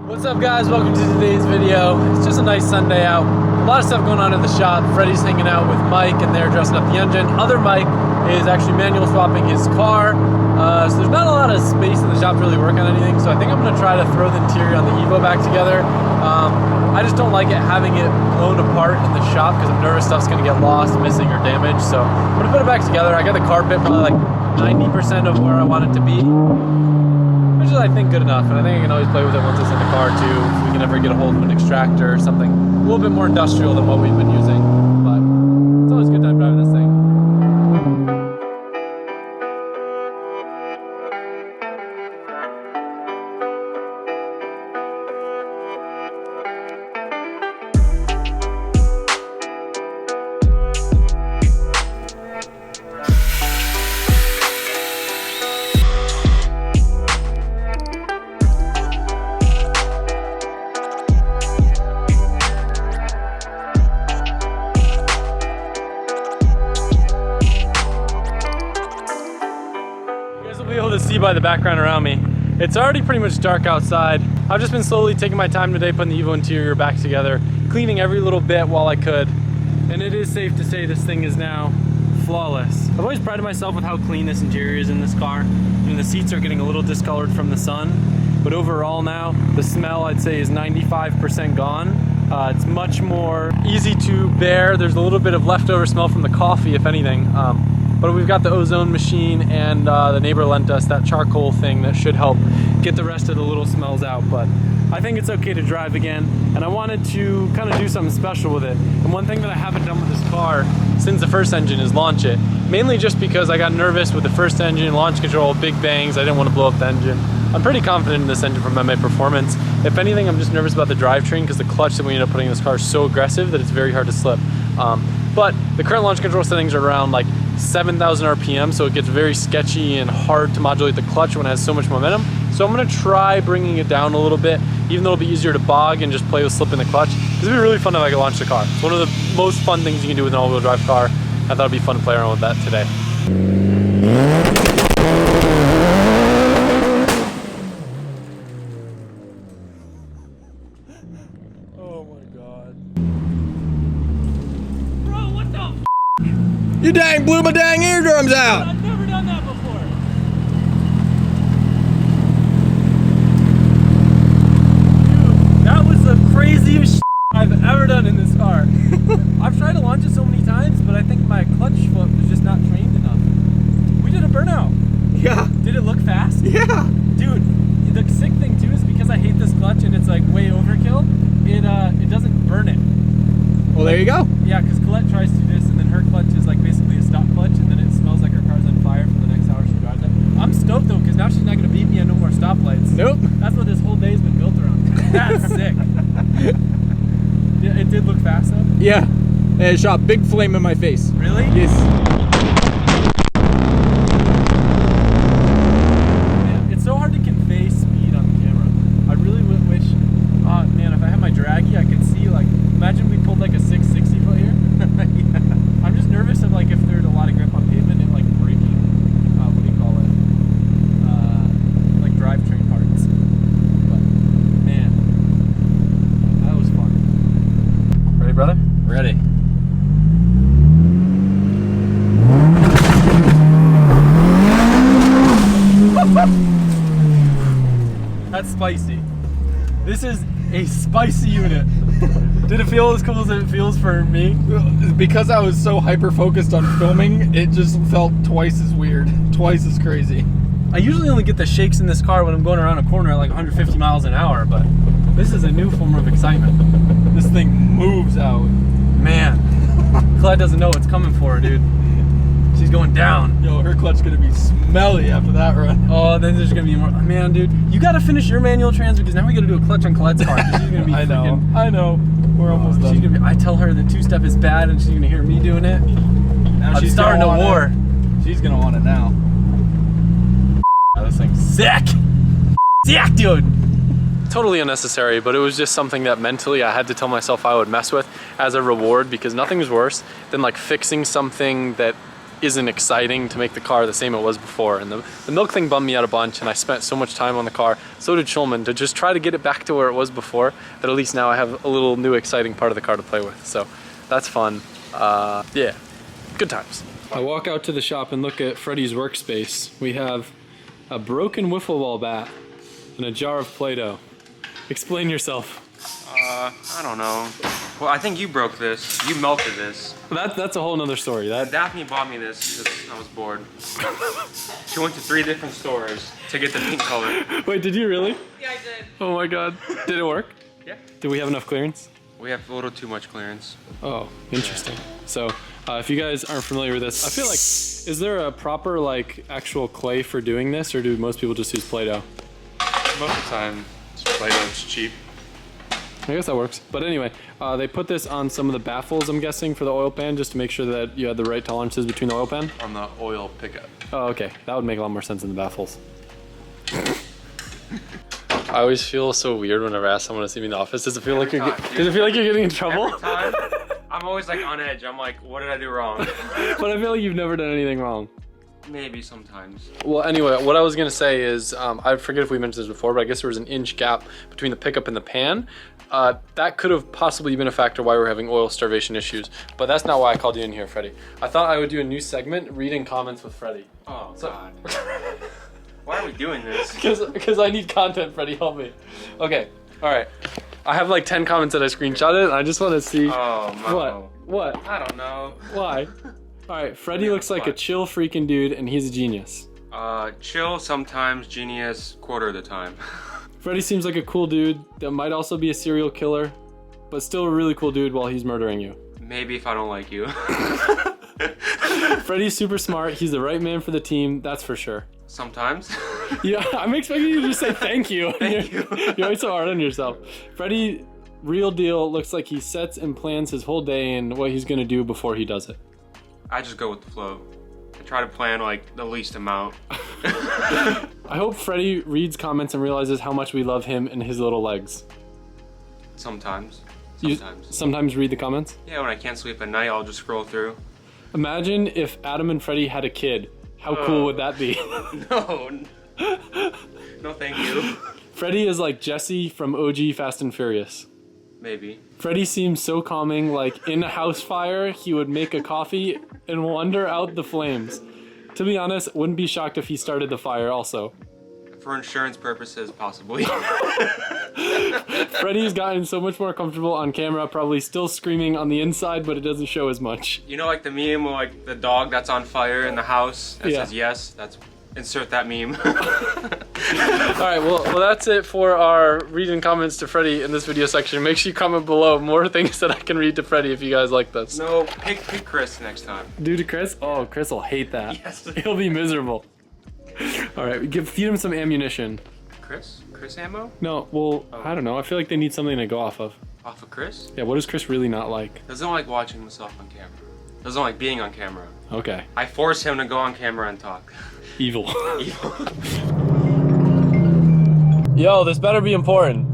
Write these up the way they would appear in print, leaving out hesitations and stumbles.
What's up guys, welcome to today's video. It's just a nice Sunday out. A lot of stuff going on in the shop. Freddie's hanging out with Mike and they're dressing up the engine. Other Mike is actually manual swapping his car. So there's not a lot of space in the shop to really work on anything. So I think I'm gonna try to throw the interior on the Evo back together. I just don't like having it blown apart in the shop because I'm nervous stuff's gonna get lost, missing, or damaged. So I'm gonna put it back together. I got the carpet probably like 90% of where I want it to be, which is, I think, good enough. And I think I can always play with it once it's in the car too, if we can ever get a hold of an extractor or something a little bit more industrial than what we've been using. But it's always a good time driving this thing. Be able to see by the background around me. It's already pretty much dark outside. I've just been slowly taking my time today putting the Evo interior back together, cleaning every little bit while I could. And it is safe to say this thing is now flawless. I've always prided myself with how clean this interior is in this car. The seats are getting a little discolored from the sun, but overall now the smell I'd say is 95% gone. It's much more easy to bear. There's a little bit of leftover smell from the coffee, if anything. But we've got the ozone machine and the neighbor lent us that charcoal thing that should help get the rest of the little smells out. But I think it's okay to drive again, and I wanted to kind of do something special with it. And one thing that I haven't done with this car since the first engine is launch it. Mainly just because I got nervous with the first engine, launch control, big bangs. I didn't want to blow up the engine. I'm pretty confident in this engine from MMA Performance. If anything, I'm just nervous about the drivetrain because the clutch that we end up putting in this car is so aggressive that it's very hard to slip. But the current launch control settings are around like 7,000 RPM, so it gets very sketchy and hard to modulate the clutch when it has so much momentum. So I'm gonna try bringing it down a little bit, even though it'll be easier to bog and just play with slipping the clutch. It'd be really fun if I could launch the car. It's one of the most fun things you can do with an all-wheel drive car. I thought it'd be fun to play around with that today. Oh my God. Bro, what the f? You dang blew my dang eardrums out! I've never done that before. Dude, that was the craziest shit I've ever done in this car. I've tried to launch it so many times, but I think my clutch foot was just not trained enough. We did a burnout. Yeah. Did it look fast? Yeah. Dude, the sick thing too is because I hate this clutch and it's like way overkill, it doesn't burn it. Well, there you go. Yeah, because Colette tries to do this and then her clutch is like basically a stop clutch and then it smells like her car's on fire for the next hour she drives it. I'm stoked though because now she's not going to beat me on no more stoplights. Nope. That's what this whole day's been built around. That's sick. Yeah, it did look fast though? Yeah. And it shot big flame in my face. Really? Yes. Man, it's so hard to convey speed on the camera. I really would wish, man, if I had my draggy, I could see, like, imagine we pulled like a 660 foot here. Yeah. I'm just nervous of like if there's a lot of grip on pavement and like braking, what do you call it? Like drivetrain parts. But man, that was fun. Ready, brother? Ready. That's spicy. This is a spicy unit. Did it feel as cool as it feels for me? Because I was so hyper focused on filming, it just felt twice as weird, twice as crazy. I usually only get the shakes in this car when I'm going around a corner at like 150 miles an hour, but this is a new form of excitement. This thing moves out. Man, Colette doesn't know what's coming for her, dude. She's going down. Yo, her clutch gonna be smelly after that run. Oh, then there's gonna be more. Man, dude, you gotta finish your manual trans because now we gotta do a clutch on Colette's car. She's gonna be I know. freaking. I know. We're almost done. She's gonna be. I tell her the two-step is bad, and she's gonna hear me doing it. Now I'm starting a war. She's gonna want it now. Oh, this thing's sick. Sick, dude. Totally unnecessary, but it was just something that mentally I had to tell myself I would mess with as a reward because nothing was worse than like fixing something that isn't exciting to make the car the same it was before. And the milk thing bummed me out a bunch, and I spent so much time on the car, so did Schulman, to just try to get it back to where it was before, that at least now I have a little new exciting part of the car to play with. So that's fun. Yeah, good times. I walk out to the shop and look at Freddie's workspace. We have a broken wiffle ball bat and a jar of Play-Doh. Explain yourself. I don't know. Well, I think you broke this. You melted this. That's a whole nother story. Daphne bought me this because I was bored. She went to 3 different stores to get the pink color. Wait, did you really? Yeah, I did. Oh my god. Did it work? Yeah. Did we have enough clearance? We have a little too much clearance. Oh, interesting. So, if you guys aren't familiar with this, I feel like, is there a proper, like, actual clay for doing this, or do most people just use Play-Doh? Most of the time, it's Play-Doh, it's cheap. I guess that works. But anyway, they put this on some of the baffles, I'm guessing, for the oil pan, just to make sure that you had the right tolerances between the oil pan. On the oil pickup. Oh, okay. That would make a lot more sense than the baffles. I always feel so weird whenever I ask someone to see me in the office. Does it feel like you're getting in trouble? Every time, I'm always like on edge. I'm like, what did I do wrong? But I feel like you've never done anything wrong. Maybe sometimes. Well, anyway, what I was gonna say is, I forget if we mentioned this before, but I guess there was an inch gap between the pickup and the pan. That could have possibly been a factor why we're having oil starvation issues, but that's not why I called you in here, Freddie. I thought I would do a new segment, reading comments with Freddie. Oh, God. Why are we doing this? Because I need content, Freddie, help me. Okay, all right. I have like 10 comments that I screenshotted, and I just want to see. Oh, no. What? I don't know. Why? All right, Freddie looks like a chill freaking dude, and he's a genius. Chill sometimes, genius quarter of the time. Freddie seems like a cool dude that might also be a serial killer, but still a really cool dude while he's murdering you. Maybe if I don't like you. Freddie's super smart. He's the right man for the team, that's for sure. Sometimes. Yeah, I'm expecting you to just say thank you. Thank you. You're always so hard on yourself. Freddie, real deal, looks like he sets and plans his whole day and what he's gonna do before he does it. I just go with the flow. I try to plan like the least amount. I hope Freddie reads comments and realizes how much we love him and his little legs. Sometimes. You Sometimes. sometimes read the comments? Yeah, when I can't sleep at night, I'll just scroll through. Imagine if Adam and Freddie had a kid. How cool would that be? No. No, thank you. Freddie is like Jesse from OG Fast and Furious. Maybe. Freddie seems so calming, like in a house fire, he would make a coffee and wander out the flames. To be honest, wouldn't be shocked if he started the fire also. For insurance purposes, possibly. Freddie's gotten so much more comfortable on camera, probably still screaming on the inside, but it doesn't show as much. You know, like the meme with like the dog that's on fire in the house that Yeah. says yes? That's insert that meme. All right, well, that's it for our reading comments to Freddie in this video section. Make sure you comment below more things that I can read to Freddie if you guys like this. No, pick Chris next time. Do to Chris? Oh, Chris will hate that. Yes. He'll be miserable. All right, feed him some ammunition. Chris? Chris ammo? No, well, I don't know. I feel like they need something to go off of. Off of Chris? Yeah, what does Chris really not like? Doesn't like watching himself on camera. Doesn't like being on camera. Okay. I force him to go on camera and talk. Evil. Evil. Yo, this better be important.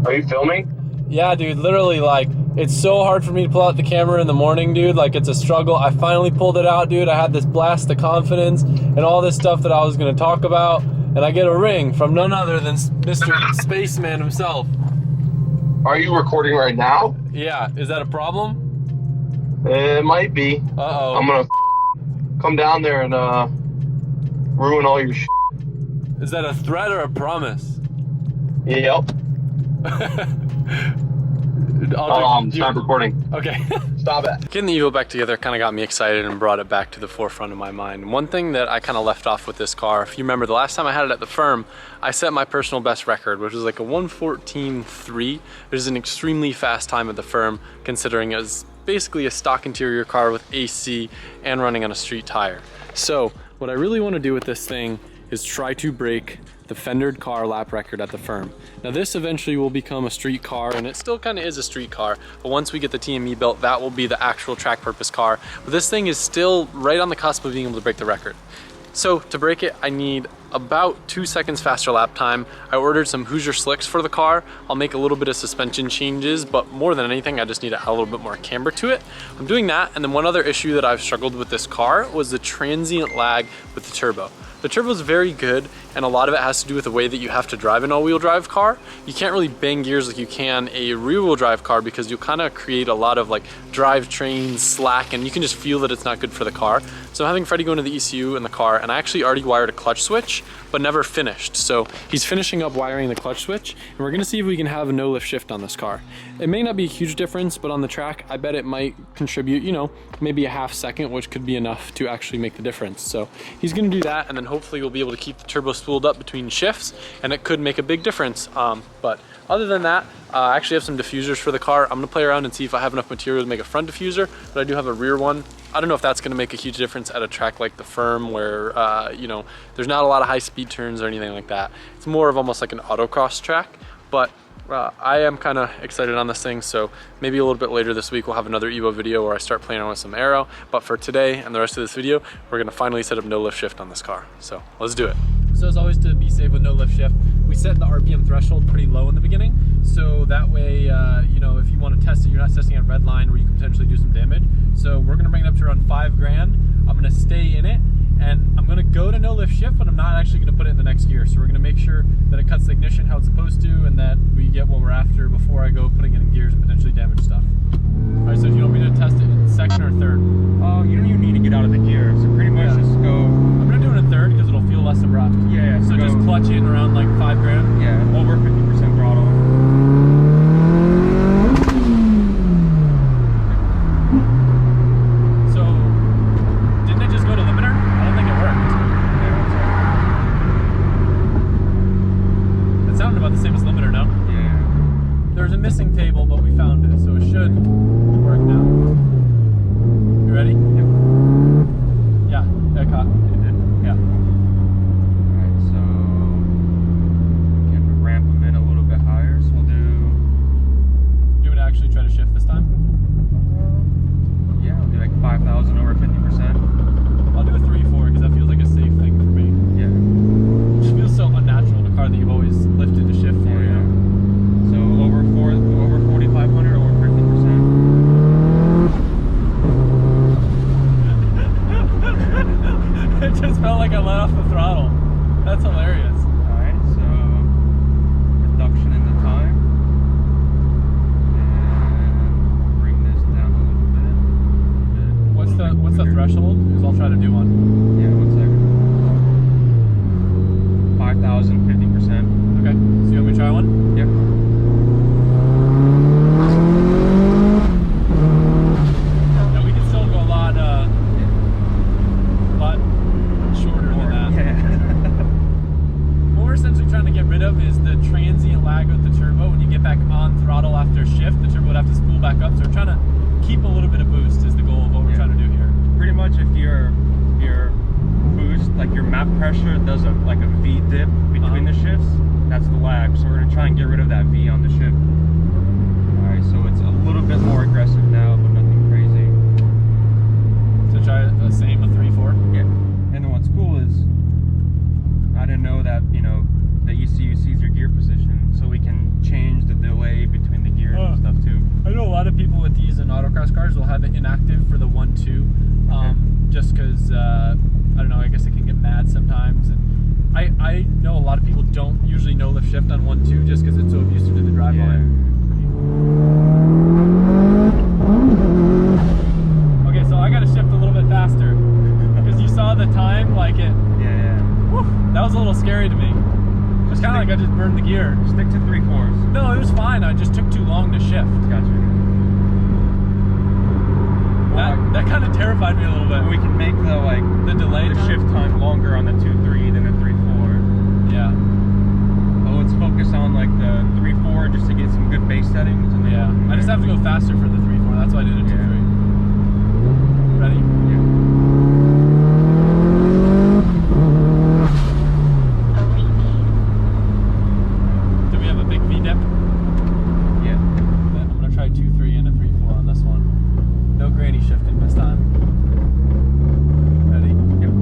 Are you filming? Yeah, dude, literally, like, it's so hard for me to pull out the camera in the morning, dude. Like, it's a struggle. I finally pulled it out, dude. I had this blast of confidence and all this stuff that I was gonna talk about, and I get a ring from none other than Mr. Spaceman himself. Are you recording right now? Yeah, is that a problem? It might be. Uh-oh. I'm gonna come down there and ruin all your Is that a threat or a promise? Yep. Stop recording. Okay. Stop it. Getting the Evo back together kind of got me excited and brought it back to the forefront of my mind. One thing that I kind of left off with this car, if you remember the last time I had it at the firm, I set my personal best record, which was like a 1:14.3, which is an extremely fast time at the firm, considering it was basically a stock interior car with AC and running on a street tire. So what I really want to do with this thing is try to break the fendered car lap record at the firm. Now this eventually will become a street car, and it still kind of is a street car, but once we get the TME built, that will be the actual track purpose car. But this thing is still right on the cusp of being able to break the record. So to break it, I need about 2 seconds faster lap time. I ordered some Hoosier slicks for the car. I'll make a little bit of suspension changes, but more than anything, I just need to add a little bit more camber to it. I'm doing that, and then one other issue that I've struggled with this car was the transient lag with the turbo. The turbo is very good, and a lot of it has to do with the way that you have to drive an all-wheel drive car. You can't really bang gears like you can a rear-wheel drive car because you'll kind of create a lot of like drivetrain slack, and you can just feel that it's not good for the car. So I'm having Freddie go into the ECU in the car, and I actually already wired a clutch switch, but never finished. So he's finishing up wiring the clutch switch, and we're gonna see if we can have a no-lift shift on this car. It may not be a huge difference, but on the track, I bet it might contribute, you know, maybe a half second, which could be enough to actually make the difference. So he's gonna do that, and then hopefully we'll be able to keep the turbo spooled up between shifts, and it could make a big difference. But other than that, I actually have some diffusers for the car. I'm gonna play around and see if I have enough material to make a front diffuser, but I do have a rear one. I don't know if that's gonna make a huge difference at a track like the Firm where, you know, there's not a lot of high speed turns or anything like that. It's more of almost like an autocross track, but I am kind of excited on this thing, so maybe a little bit later this week we'll have another Evo video where I start playing around with some aero, but for today and the rest of this video, we're gonna finally set up no lift shift on this car. So let's do it. So as always, to be safe with no lift shift, we set the RPM threshold pretty low in the beginning, so that way, you know, if you want to test it, you're not testing at red line where you can potentially do some damage. So we're gonna bring it up to around 5 grand. I'm gonna stay in it, and I'm gonna go to no lift shift, but I'm not actually gonna put it in the next gear. So we're gonna make sure that it cuts the ignition how it's supposed to, and that we get what we're after before I go putting it in gears and potentially damage stuff. All right, so do you want me to test it in second or third? You don't even need to get out of the gear, so pretty much just go. I'm gonna do it in third because it'll feel less abrupt. Yeah, So go, just clutch in around like 5 grand. Yeah, over 50% throttle. So didn't it just go to limiter? I don't think it worked. Yeah, It sounded about the same as limiter, no? yeah. There's a missing table, but we found it, so it should work now. You ready? Yep. Yeah, it caught. It did. Yeah. Alright, so we can ramp them in a little bit higher. So we'll do. Do you want to actually try to shift this time? Yeah, we'll do like 5,000 over 50%. I'll do a 3-4 because that feels like a safe thing for me. Yeah. It just feels so unnatural in a car that you've always lifted to shift for, you know? So over 4,500 or 50%. It just felt like I let off the throttle. That's hilarious. Alright, so reduction in the time. And bring this down a little bit. What's the threshold? Because I'll try to do one. Yeah, 1 second. 5,000, 50%. Okay. So you want me to try one? Yep. Yeah, we can still go a lot shorter than that. Yeah. What we're essentially trying to get rid of is the transient lag with the turbo. When you get back on throttle after shift, the turbo would have to spool back up. So we're trying to keep a little bit of boost is the goal of what we're trying to do here. Pretty much if your boost, like your map pressure does like a V dip between the shifts, that's the lag. So we're gonna try and get rid of that V on the shift. Alright, so it's a little bit more aggressive now, but nothing crazy. So try the same, a 3-4. Yeah. And then what's cool is I didn't know that, you know, the ECU sees your gear position, so we can change the delay between the gears and stuff too. I know a lot of people with these in autocross cars will have it inactive for the 1-2, just because I don't know. I guess it can get mad sometimes, and I know a lot of people don't usually no lift shift on 1-2 just because it's so abusive to the drive line. Okay, so I got to shift a little bit faster because you saw the time, like it. Yeah. Whew, that was a little scary to me. It was kind of like I just burned the gear. Stick to 3/4. No, it was fine. I just took too long to shift. Gotcha. That kind of terrified me a little bit. We can make the delay the time? shift time longer on the 2.3 than the 3.4. Yeah. Oh, let's focus on like the 3.4 just to get some good base settings. And then Yeah. I just have to go faster for the 3-4. That's why I did a 2-3. Ready? Yeah. Do we have a big V dip? Yeah. I'm gonna try 2-3 and a 3-4 on this one. No granny shifting this time. Ready? Yep.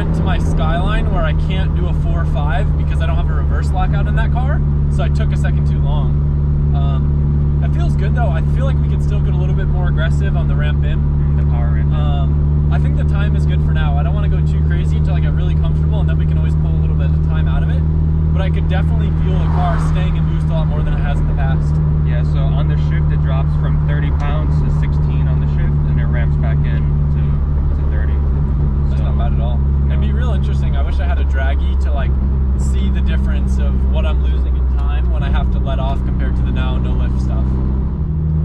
limit to my Skyline where I can't do a 4 or 5 because I don't have a reverse lockout in that car. So I took a second too long. It feels good though. I feel like we could still get a little bit more aggressive on the ramp in. The power in. I think the time is good for now. I don't want to go too crazy until I get really comfortable, and then we can always pull a little bit of time out of it. But I could definitely feel the car staying in boost a lot more than it has in the past. Yeah, so on the shift it drops from 30 pounds to 16 on the shift, and it ramps back in to 30. That's not bad at all. No. It'd be real interesting. I wish I had a draggy to like see the difference of what I'm losing in time when I have to let off compared to the now no lift stuff.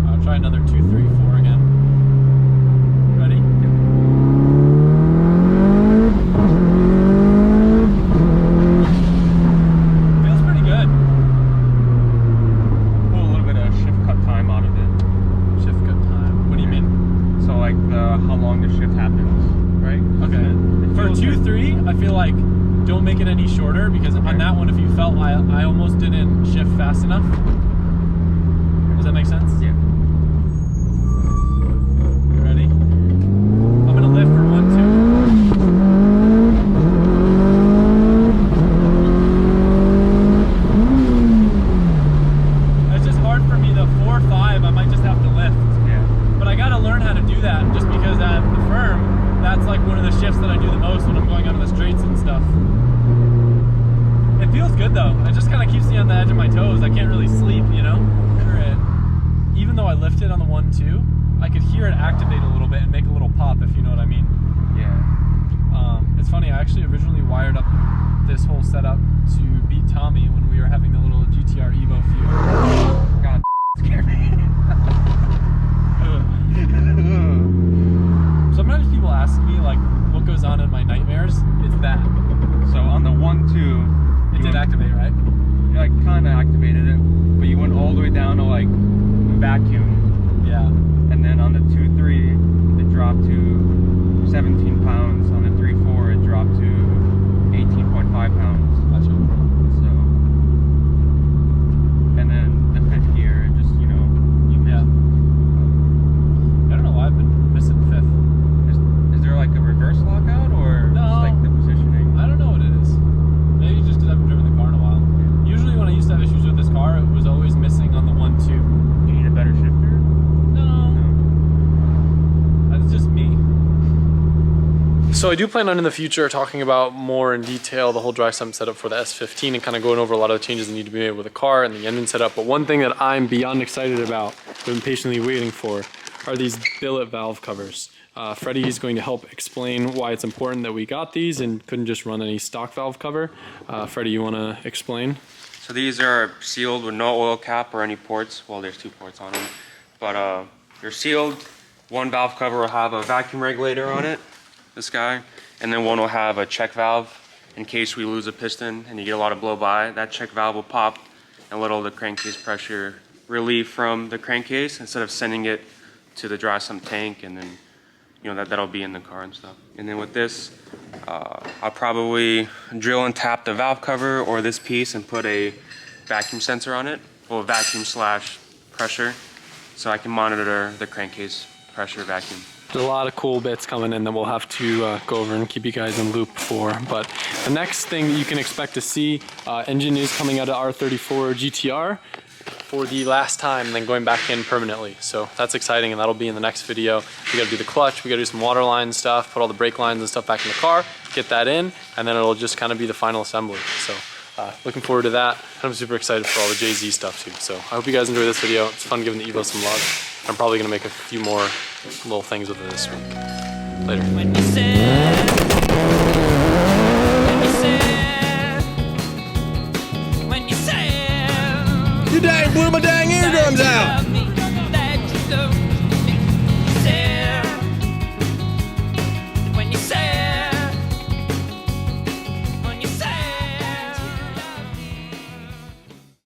I'll try another 2, 3, 4 again. Ready? Feels pretty good. Pull a little bit of shift cut time out of it. Shift cut time. What do you mean? So like how long the shift happens, right? Okay. It For feels 2, good. 3, I feel like don't make it any shorter because on that one, if you felt I almost didn't shift fast enough. Does that make sense? Yeah. You ready? I'm gonna lift for 1, 2. It's just hard for me. The 4, 5, I might just have to lift. Yeah. But I gotta learn how to do that just because at the firm, that's like one of the shifts that I do the most when I'm going out on the straights and stuff. It feels good though. It just kind of keeps me on the edge of my toes. I can't really sleep, you know? Even though I lifted on the 1, 2, I could hear it activate a little bit and make a little pop, if you know what I mean. Yeah. It's funny, I actually originally wired up this whole setup to beat Tommy when we were having the little GTR Evo feud. God, scared me. Sometimes people ask me like what goes on in my nightmares. It's that. So on the 1, 2, It did activate, right? you like kind of activated it, but you went all the way down to like vacuum, Yeah. and then on the 2, 3, it dropped to 17 pounds. On the 3, 4, it dropped to 18.5 pounds. Gotcha. So, and then the 5th gear, it just, you know, you Yeah. I don't know why I've been missing 5th. Is there like a reverse lockout or No. just like the positioning? I don't know what it is. Maybe just because I haven't driven the car in a while. Usually when I used to have issues with this car, it was always missing on the 1, 2. You need a better shifter? No. No. That's just me. So I do plan on in the future talking about more in detail the whole dry sump setup for the S15 and kind of going over a lot of the changes that need to be made with the car and the engine setup. But one thing that I'm beyond excited about, been patiently waiting for, are these billet valve covers. Freddie is going to help explain why it's important that we got these and couldn't just run any stock valve cover. Freddie, you want to explain? So these are sealed with no oil cap or any ports. Well, there's 2 ports on them, but they're sealed. One valve cover will have a vacuum regulator on it, this guy, and then one will have a check valve in case we lose a piston and you get a lot of blow by. That check valve will pop and let all the crankcase pressure relieve from the crankcase instead of sending it to the dry sump tank, and then you know that'll be in the car and stuff. And then with this, I'll probably drill and tap the valve cover or this piece and put a vacuum sensor on it, well, vacuum / pressure, so I can monitor the crankcase pressure vacuum. There's a lot of cool bits coming in that we'll have to go over and keep you guys in loop for. But the next thing that you can expect to see, engine is coming out of R34 GTR for the last time and then going back in permanently. So that's exciting, and that'll be in the next video. We gotta do the clutch, we gotta do some water line stuff, put all the brake lines and stuff back in the car, get that in, and then it'll just kind of be the final assembly. So looking forward to that. I'm super excited for all the JZ stuff too. So I hope you guys enjoy this video. It's fun giving the Evo some love. I'm probably gonna make a few more little things with it this week. Later. When you said, You dang blew my dang eardrums out!